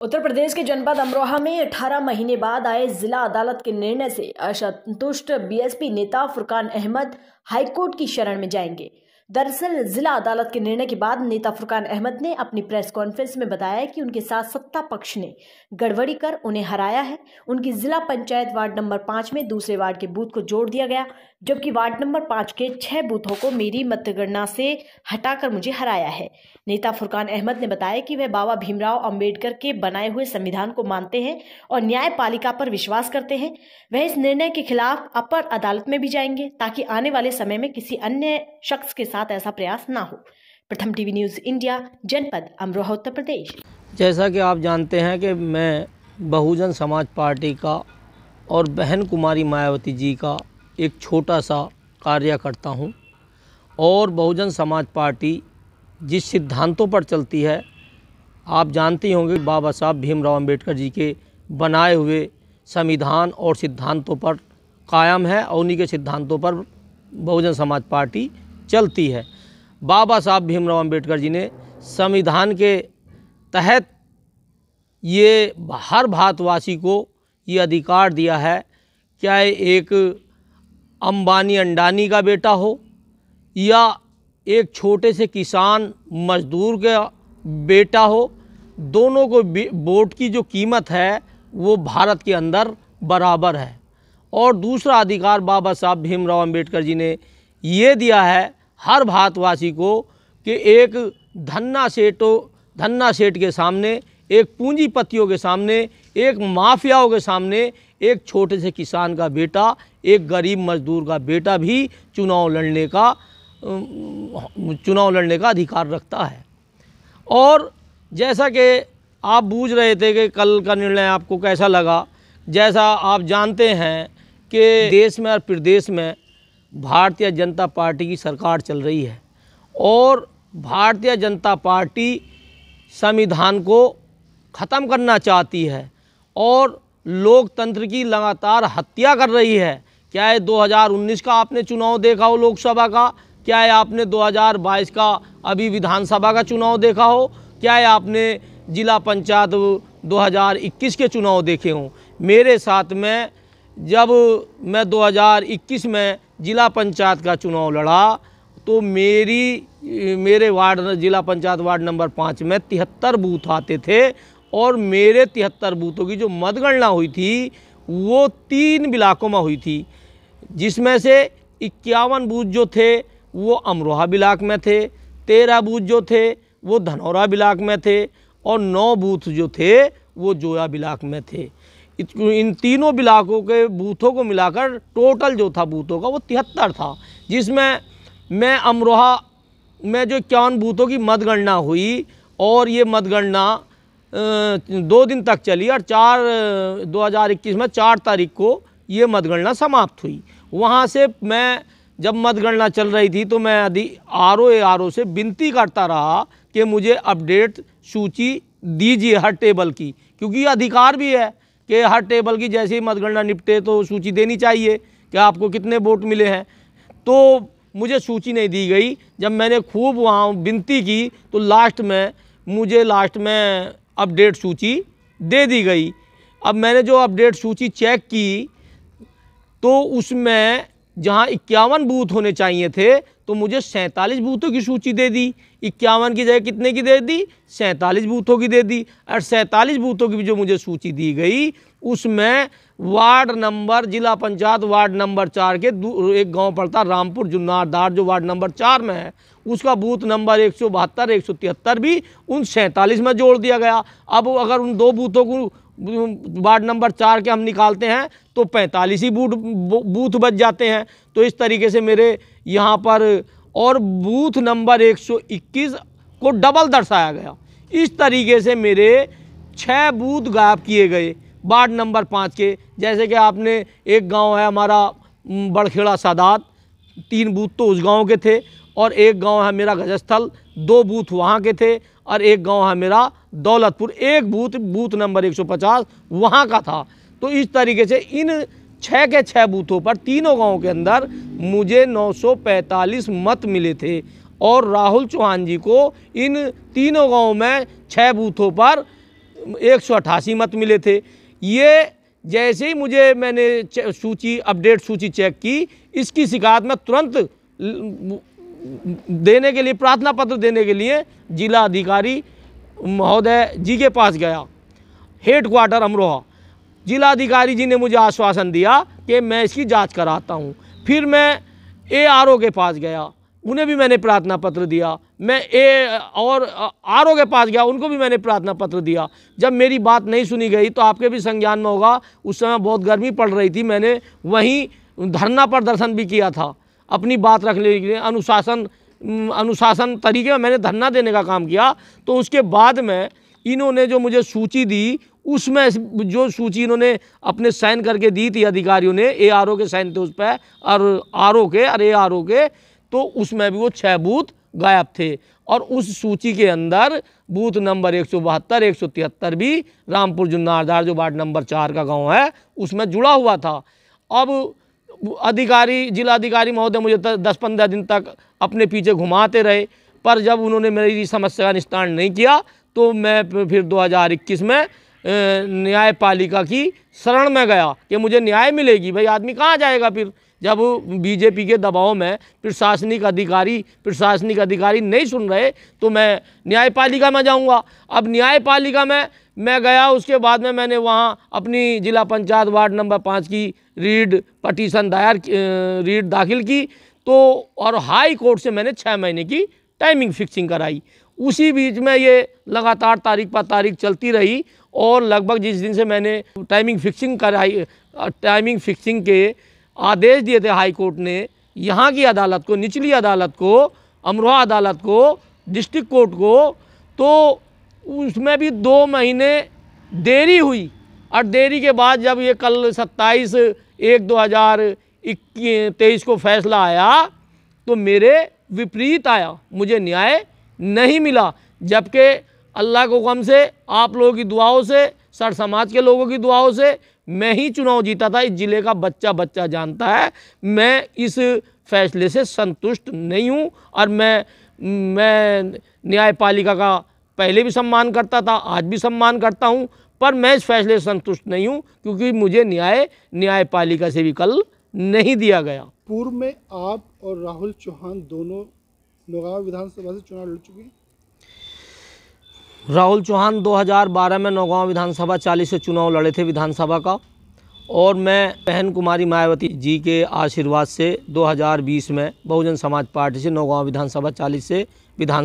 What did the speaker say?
उत्तर प्रदेश के जनपद अमरोहा में 18 महीने बाद आए जिला अदालत के निर्णय से असंतुष्ट बीएसपी नेता फुरकान अहमद हाईकोर्ट की शरण में जाएंगे। दरअसल जिला अदालत के निर्णय के बाद नेता फुरकान अहमद ने अपनी प्रेस कॉन्फ्रेंस में बताया कि उनके साथ सत्ता पक्ष ने गड़बड़ी कर उन्हें हराया है। उनकी जिला पंचायत वार्ड नंबर 5 में दूसरे वार्ड के बूथ को जोड़ दिया गया, जबकि वार्ड नंबर 5 के 6 बूथों को मेरी मतगणना से हटाकर मुझे हराया है। नेता फुरकान अहमद ने बताया कि वह बाबा भीमराव अंबेडकर के बनाए हुए संविधान को मानते हैं और न्यायपालिका पर विश्वास करते हैं। वह इस निर्णय के खिलाफ अपर अदालत में भी जाएंगे ताकि आने वाले समय में किसी अन्य शख्स के साथ ऐसा प्रयास ना हो। प्रथम टीवी न्यूज़ इंडिया, जनपद अमरोहा, उत्तर प्रदेश। जैसा कि आप जानते हैं कि मैं बहुजन समाज पार्टी का और बहन कुमारी मायावती जी का एक छोटा सा कार्यकर्ता हूं, और बहुजन समाज पार्टी जिस सिद्धांतों पर चलती है आप जानते होंगे, बाबा साहब भीमराव अंबेडकर जी के बनाए हुए संविधान और सिद्धांतों पर कायम है और उन्हीं के सिद्धांतों पर बहुजन समाज पार्टी चलती है। बाबा साहब भीमराव अंबेडकर जी ने संविधान के तहत ये हर भारतवासी को ये अधिकार दिया है, चाहे एक अंबानी अंडानी का बेटा हो या एक छोटे से किसान मजदूर का बेटा हो, दोनों को वोट की जो कीमत है वो भारत के अंदर बराबर है। और दूसरा अधिकार बाबा साहब भीमराव अंबेडकर जी ने ये दिया है हर भारतवासी को कि एक धन्ना सेठ के सामने, एक पूंजीपतियों के सामने, एक माफियाओं के सामने एक छोटे से किसान का बेटा, एक गरीब मजदूर का बेटा भी चुनाव लड़ने का अधिकार रखता है। और जैसा कि आप बूझ रहे थे कि कल का निर्णय आपको कैसा लगा, जैसा आप जानते हैं कि देश में और प्रदेश में भारतीय जनता पार्टी की सरकार चल रही है और भारतीय जनता पार्टी संविधान को ख़त्म करना चाहती है और लोकतंत्र की लगातार हत्या कर रही है। क्या है 2019 का आपने चुनाव देखा हो लोकसभा का, क्या है आपने 2022 का अभी विधानसभा का चुनाव देखा हो, क्या है आपने जिला पंचायत 2021 के चुनाव देखे हों। मेरे साथ में जब मैं 2021 में जिला पंचायत का चुनाव लड़ा तो मेरे वार्ड जिला पंचायत वार्ड नंबर 5 में 73 बूथ आते थे और मेरे 73 बूथों की जो मतगणना हुई थी वो 3 ब्लॉकों में हुई थी, जिसमें से 51 बूथ जो थे वो अमरोहा ब्लॉक में थे, 13 बूथ जो थे वो धनौरा ब्लॉक में थे और 9 बूथ जो थे वो जोया ब्लॉक में थे। इन तीनों ब्लॉकों के बूथों को मिलाकर टोटल जो था बूथों का वो 73 था, जिसमें मैं अमरोहा में जो 51 बूथों की मतगणना हुई और ये मतगणना 2 दिन तक चली और 2021 में 4 तारीख को ये मतगणना समाप्त हुई। वहाँ से मैं जब मतगणना चल रही थी तो मैं आरओ से विनती करता रहा कि मुझे अपडेट सूची दीजिए हर टेबल की, क्योंकि ये अधिकार भी है कि हर टेबल की जैसे ही मतगणना निपटे तो सूची देनी चाहिए कि आपको कितने वोट मिले हैं। तो मुझे सूची नहीं दी गई। जब मैंने खूब वहाँ विनती की तो लास्ट में अपडेट सूची दे दी गई। अब मैंने जो अपडेट सूची चेक की तो उसमें जहाँ 51 बूथ होने चाहिए थे तो मुझे 47 बूथों की सूची दे दी। 51 की जगह कितने की दे दी? 47 बूथों की दे दी। और 47 बूथों की जो मुझे सूची दी गई उसमें जिला पंचायत वार्ड नंबर 4 के एक गांव पड़ता रामपुर जुन्नारदार जो वार्ड नंबर 4 में है, उसका बूथ नंबर 172 173 भी उन 47 में जोड़ दिया गया। अब अगर उन 2 बूथों को वार्ड नंबर 4 के हम निकालते हैं तो 45 ही बूथ बच जाते हैं। तो इस तरीके से मेरे यहाँ पर और बूथ नंबर 121 को डबल दर्शाया गया। इस तरीके से मेरे 6 बूथ गायब किए गए वार्ड नंबर 5 के। जैसे कि आपने एक गांव है हमारा बड़खेड़ा सादात, 3 बूथ तो उस गांव के थे और एक गांव है मेरा गजस्थल, 2 बूथ वहाँ के थे और एक गांव है मेरा दौलतपुर, एक बूथ नंबर 150 वहाँ का था। तो इस तरीके से इन 6 के 6 बूथों पर तीनों गांवों के अंदर मुझे 945 मत मिले थे और राहुल चौहान जी को इन तीनों गांवों में 6 बूथों पर 188 मत मिले थे। ये जैसे ही मैंने अपडेट सूची चेक की, इसकी शिकायत मैं तुरंत देने के लिए, प्रार्थना पत्र देने के लिए जिला अधिकारी महोदय जी के पास गया, हेड क्वार्टर अमरोहा। जिला अधिकारी जी ने मुझे आश्वासन दिया कि मैं इसकी जांच कराता हूं। फिर मैं ARO के पास गया, उन्हें भी मैंने प्रार्थना पत्र दिया। मैं RO के पास गया, उनको भी मैंने प्रार्थना पत्र दिया। जब मेरी बात नहीं सुनी गई तो आपके भी संज्ञान में होगा, उस समय बहुत गर्मी पड़ रही थी, मैंने वहीं धरना प्रदर्शन भी किया था अपनी बात रखने के लिए। अनुशासन तरीके में मैंने धरना देने का काम किया। तो उसके बाद में इन्होंने जो मुझे सूची दी, उसमें जो सूची इन्होंने अपने साइन करके दी थी अधिकारियों ने, ARO के साइन थे उस पर और ARO के, तो उसमें भी वो 6 बूथ गायब थे। और उस सूची के अंदर बूथ नंबर 172, 173 भी रामपुर जुन्नारदार, जो वार्ड नंबर 4 का गांव है, उसमें जुड़ा हुआ था। अब जिला अधिकारी महोदय मुझे 10-15 दिन तक अपने पीछे घुमाते रहे, पर जब उन्होंने मेरी समस्या का निस्तारण नहीं किया तो मैं फिर 2021 में न्यायपालिका की शरण में गया कि मुझे न्याय मिलेगी। भाई आदमी कहाँ जाएगा फिर, जब बीजेपी के दबाव में प्रशासनिक अधिकारी नहीं सुन रहे तो मैं न्यायपालिका में जाऊंगा। अब न्यायपालिका में मैं गया, उसके बाद में मैंने वहाँ अपनी जिला पंचायत वार्ड नंबर 5 की रीड दाखिल की, तो और हाई कोर्ट से मैंने 6 महीने की टाइमिंग फिक्सिंग कराई। उसी बीच में ये लगातार तारीख पर तारीख चलती रही और लगभग जिस दिन से मैंने टाइमिंग फिक्सिंग के आदेश दिए थे हाई कोर्ट ने, यहाँ की अदालत को, निचली अदालत को, अमरोहा अदालत को, डिस्ट्रिक्ट कोर्ट को, तो उसमें भी 2 महीने देरी हुई। और देरी के बाद जब ये कल 27/1/2023 को फैसला आया तो मेरे विपरीत आया, मुझे न्याय नहीं मिला। जबकि अल्लाह के हुक्म से, आप लोगों की दुआओं से, सर समाज के लोगों की दुआओं से मैं ही चुनाव जीता था। इस जिले का बच्चा जानता है मैं इस फैसले से संतुष्ट नहीं हूं। और मैं न्यायपालिका का पहले भी सम्मान करता था, आज भी सम्मान करता हूं, पर मैं इस फैसले से संतुष्ट नहीं हूं क्योंकि मुझे न्यायपालिका से भी कल नहीं दिया गया। पूर्व में आप और राहुल चौहान दोनों नौगांव विधानसभा से चुनाव लड़ चुके हैं। राहुल चौहान 2012 में नौगांव विधानसभा 40 से चुनाव लड़े थे विधानसभा का, और मैं बहन कुमारी मायावती जी के आशीर्वाद से 2020 में बहुजन समाज पार्टी से नौगांव विधानसभा 40 से विधानसभा